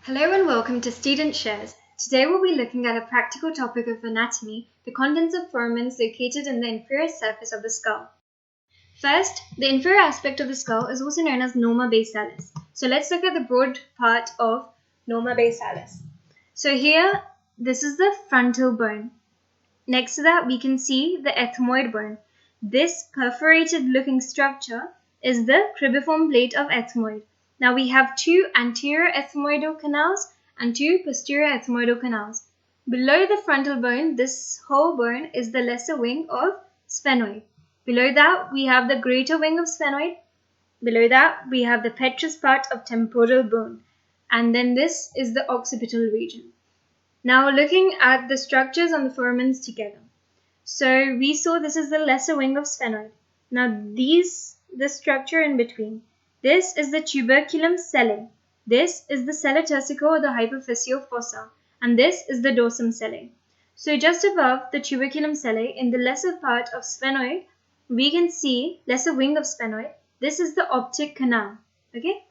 Hello and welcome to Student Shares. Today we'll be looking at a practical topic of anatomy, the contents of foramens located in the inferior surface of the skull. First, the inferior aspect of the skull is also known as Norma basalis. So let's look at the broad part of Norma basalis. So here, this is the frontal bone. Next to that, we can see the ethmoid bone. This perforated looking structure is the cribriform plate of ethmoid. Now we have two anterior ethmoidal canals and two posterior ethmoidal canals. Below the frontal bone, this whole bone is the lesser wing of sphenoid. Below that, we have the greater wing of sphenoid. Below that, we have the petrous part of temporal bone. And then this is the occipital region. Now looking at the structures on the foramens together. So we saw this is the lesser wing of sphenoid. Now the structure in between. This is the tuberculum sellae. This is the sella turcica or the hypophyseal fossa. And this is the dorsum sellae. So just above the tuberculum sellae, in the lesser part of sphenoid, we can see lesser wing of sphenoid. This is the optic canal. Okay.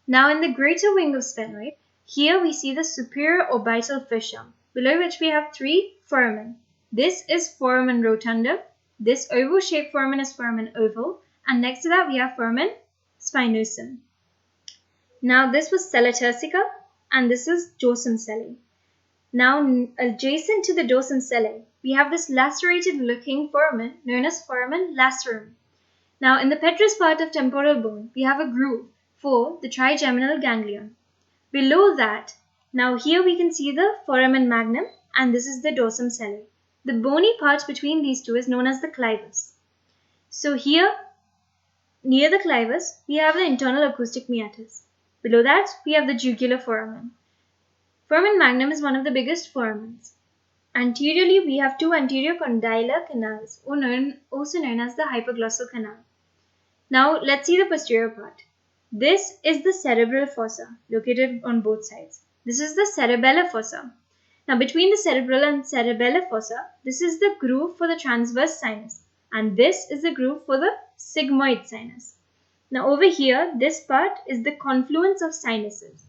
Now in the greater wing of sphenoid, here we see the superior orbital fissure, below which we have three foramen. This is foramen rotundum. This oval-shaped foramen is foramen oval. And next to that, we have foramen SPINOSUM. Now this was sella turcica and this is dorsum sellae. Now adjacent to the dorsum sellae, we have this lacerated looking foramen known as foramen LACERUM. Now in the petrous part of temporal bone, we have a groove for the trigeminal ganglion. Below that, now here we can see the foramen magnum and this is the dorsum sellae. The bony part between these two is known as the clivus. So here, near the clivus, we have the internal acoustic meatus. Below that, we have the jugular foramen. Foramen magnum is one of the biggest foramens. Anteriorly, we have two anterior condylar canals, also known as the hypoglossal canal. Now, let's see the posterior part. This is the cerebral fossa, located on both sides. This is the cerebellar fossa. Now, between the cerebral and cerebellar fossa, this is the groove for the transverse sinus. And this is the groove for the sigmoid sinus. Now over here, this part is the confluence of sinuses.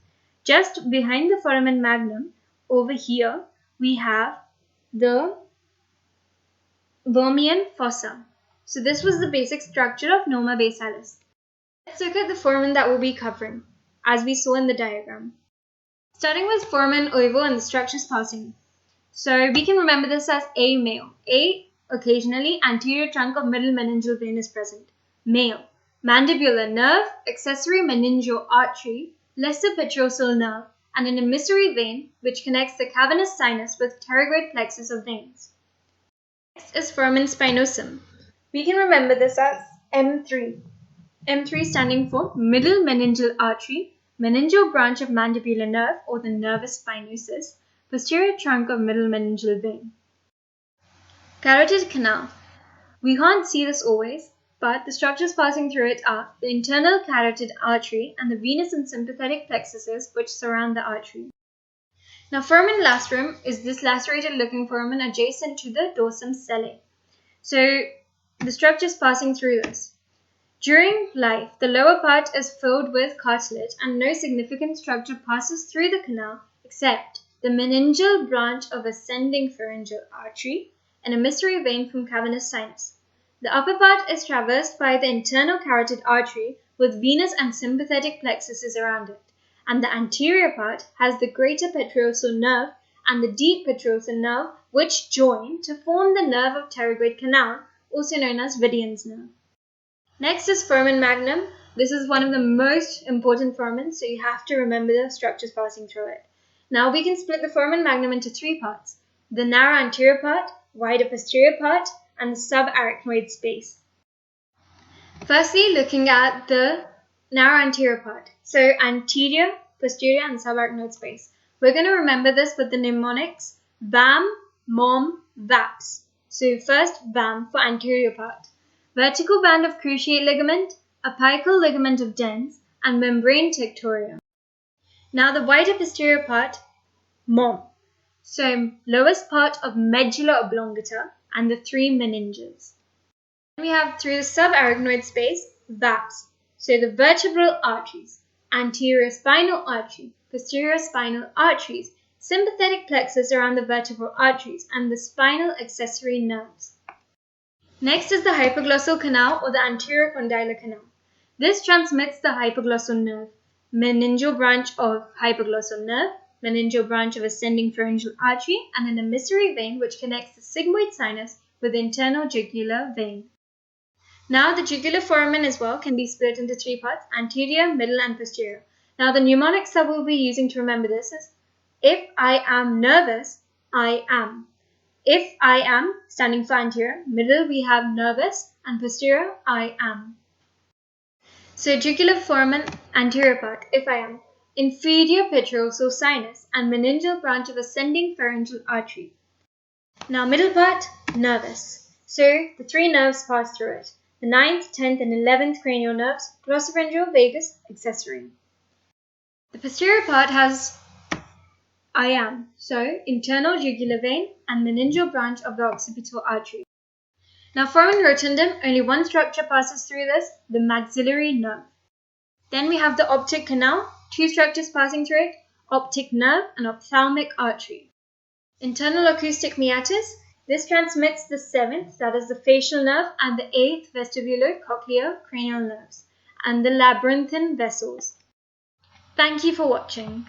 Just behind the foramen magnum, over here, we have the vermian fossa. So this was the basic structure of Norma basalis. Let's look at the foramen that we'll be covering, as we saw in the diagram. Starting with foramen oval and the structures passing. So we can remember this as A male. A, occasionally, anterior trunk of middle meningeal vein is present. Male. Mandibular nerve, accessory meningeal artery, lesser petrosal nerve, and an emissary vein which connects the cavernous sinus with pterygoid plexus of veins. Next is foramen spinosum. We can remember this as M3. M3 standing for middle meningeal artery, meningeal branch of mandibular nerve or the nervus spinosus, posterior trunk of middle meningeal vein. Carotid canal. We can't see this always, but the structures passing through it are the internal carotid artery and the venous and sympathetic plexuses which surround the artery. Now foramen lacerum is this lacerated looking foramen adjacent to the dorsum sellae. So the structures passing through this. During life, the lower part is filled with cartilage and no significant structure passes through the canal except the meningeal branch of ascending pharyngeal artery, an emissary vein from cavernous sinus. The upper part is traversed by the internal carotid artery with venous and sympathetic plexuses around it, and the anterior part has the greater petrosal nerve and the deep petrosal nerve which join to form the nerve of pterygoid canal, also known as Vidian's nerve. Next is foramen magnum. This is one of the most important foramens, so you have to remember the structures passing through it. Now we can split the foramen magnum into three parts: the narrow anterior part, wider posterior part, and the subarachnoid space. Firstly, looking at the narrow anterior part. So anterior, posterior, and subarachnoid space. We're going to remember this with the mnemonics VAM, MOM, VAPS. So first, VAM for anterior part. Vertical band of cruciate ligament, apical ligament of dens, and membrane tectorium. Now the wider posterior part, MOM. So lowest part of medulla oblongata and the three meninges. Then we have through the subarachnoid space, VAPS. So the vertebral arteries, anterior spinal artery, posterior spinal arteries, sympathetic plexus around the vertebral arteries, and the spinal accessory nerves. Next is the hypoglossal canal or the anterior condylar canal. This transmits the hypoglossal nerve, meningeal branch of hypoglossal nerve, meningeal branch of ascending pharyngeal artery, and an emissary vein which connects the sigmoid sinus with the internal jugular vein. Now the jugular foramen as well can be split into three parts, anterior, middle, and posterior. Now the mnemonics that we'll be using to remember this is, if I am nervous, I am. If I am, standing for anterior, middle we have nervous, and posterior, I am. So jugular foramen, anterior part, if I am. Inferior petrosal sinus and meningeal branch of ascending pharyngeal artery. Now middle part, nervous. So the three nerves pass through it. The 9th, 10th, and 11th cranial nerves, glossopharyngeal, vagus, accessory. The posterior part has I am, so internal jugular vein and meningeal branch of the occipital artery. Now foramen rotundum, only one structure passes through this, the maxillary nerve. Then we have the optic canal, two structures passing through it, optic nerve and ophthalmic artery. Internal acoustic meatus, this transmits the 7th, that is the facial nerve, and the 8th vestibular cochlear cranial nerves, and the labyrinthine vessels. Thank you for watching.